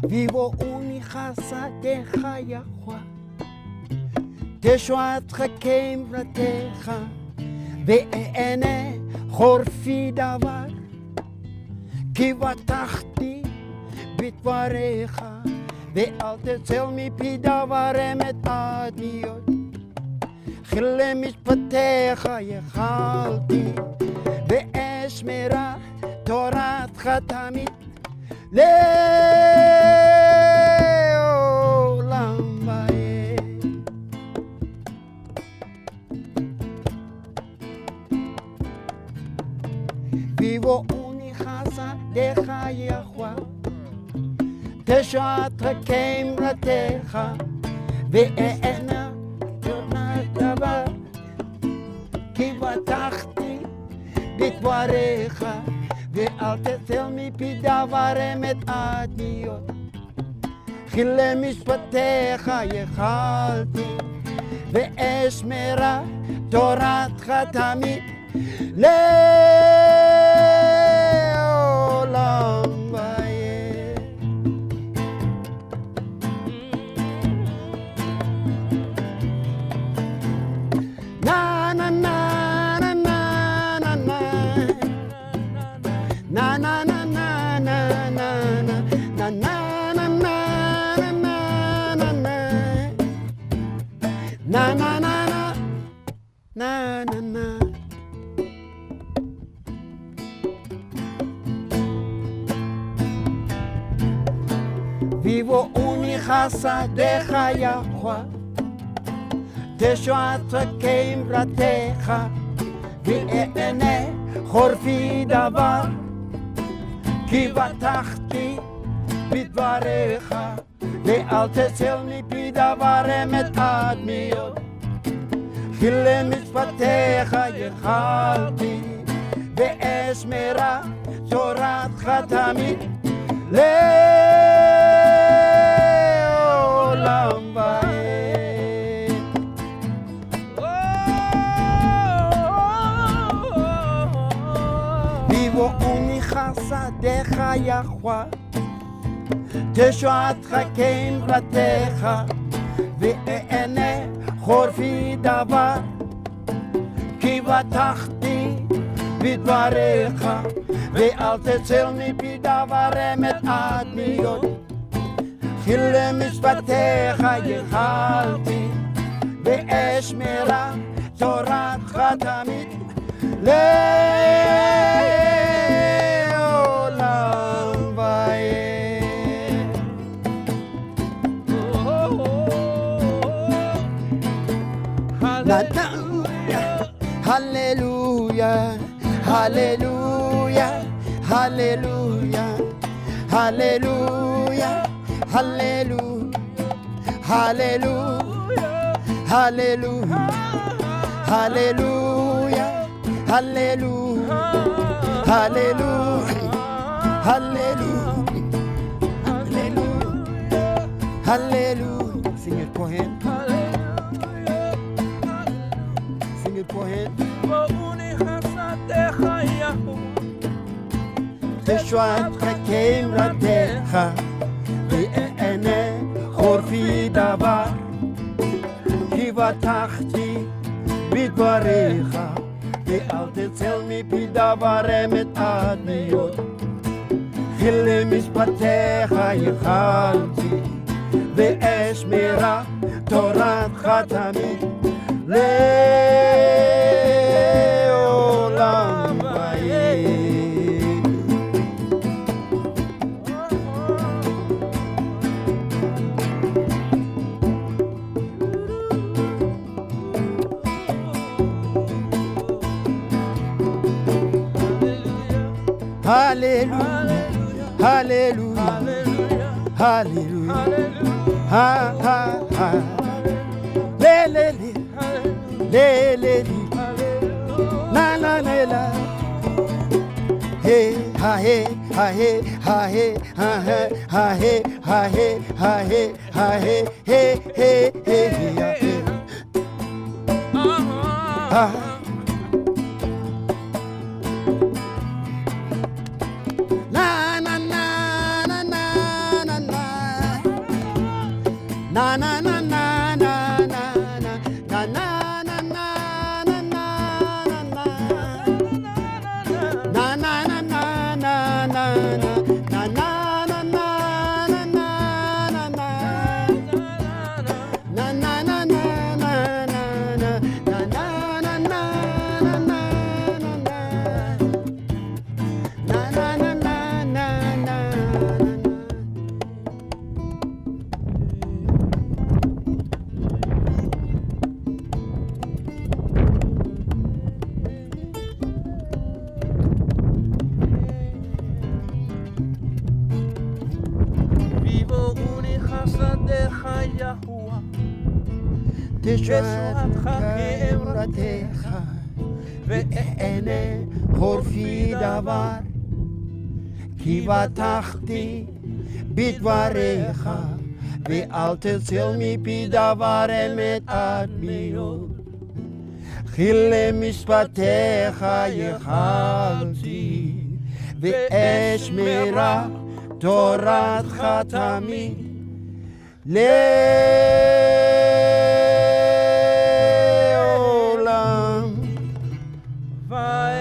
vivo única sadeja yahwa תשועת חכים רתך ואענה חורפי דבר כי בטחתי בדבריך ואל תצל מפי דבר אמת עדניות חילי משפטיך יכלתי ואשמרה תורתך תמיד לעולם ועד. Vivo única sadeja יחווה תשועת חכים רתך ואענה תורתך דבר כי בטחתי בדבריך ואל תצל מפי דבר אמת עדניות חילי משפטיך יכלתי ואשמרה תורתך תמיד לעולם ועד. Na na na na na na na na na na na na na na na na na na. Vivo única sadeja יחווה תשועת חכים רתך ואענה חורפי דבר כי בטחתי בדבריך ואל תצל מפי דבר אמת עדניות חילי משפטיך יכלתי ואשמרה תורתך תמיד לעולם ועד. Vivo única sadeja יחווה תשועת חכים רתך ואענה חורפי דבר כי בטחתי בדבריך ואל תצל מפי דבר אמת עדניות חילי משפטיך יכלתי ואשמרה תורתך תמיד לעולם ועד. הללויה הללויה הללויה הללויה הללויה הללויה הללויה הללויה הללויה הללויה הללויה הללויה. Sing it Cohen. Sing it Cohen. תשועת חכים רתך ואענה חורפי דבר כי בטחתי בדבריך ואל תצל מפי דבר אמת עדניות חילי משפטיך יכלתי ואשמרה תורתך תמיד לעולם ועד. Hallelujah, hallelujah, hallelujah, ha ha ha, le le le, le le, na na na la, hey ha hey ha hey ha hey ha hey ha hey ha hey ha hey ha hey hey hey hey hey, ah. Na na na na na na na na na na na na na na na na תשועתך כאמרתך ואענה חורפי דבר כי בטחתי בדבריך ואל תציל מפי דבר אמת עד מיעוט כי למשפטיך ייחלתי ואשמרה תורתך תמיד לעולם ועד.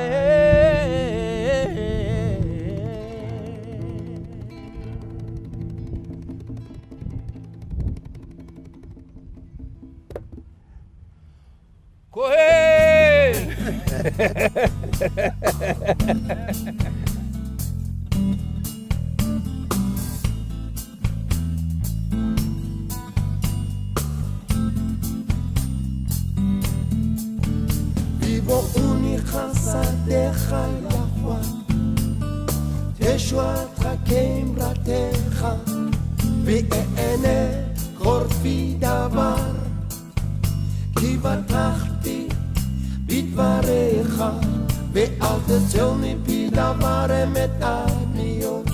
כהן! בואוני חסדיך יחווה, תשועתך כאמרתך, ואענה חורפי דבר, כי בטחתי בדבריך, ואל תציל מפי דבר אמת עד מיעוט,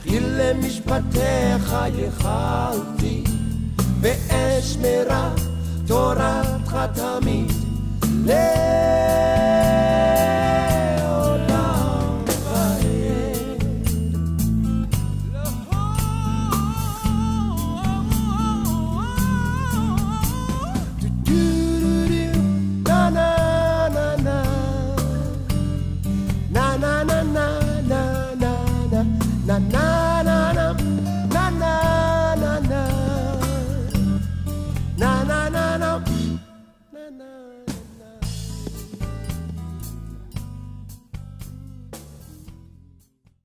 כי למשפטיך ייחלתי, ואשמרה תורתך תמיד. לעולם ועד. Na na na na na na na na na na na na na na na na na na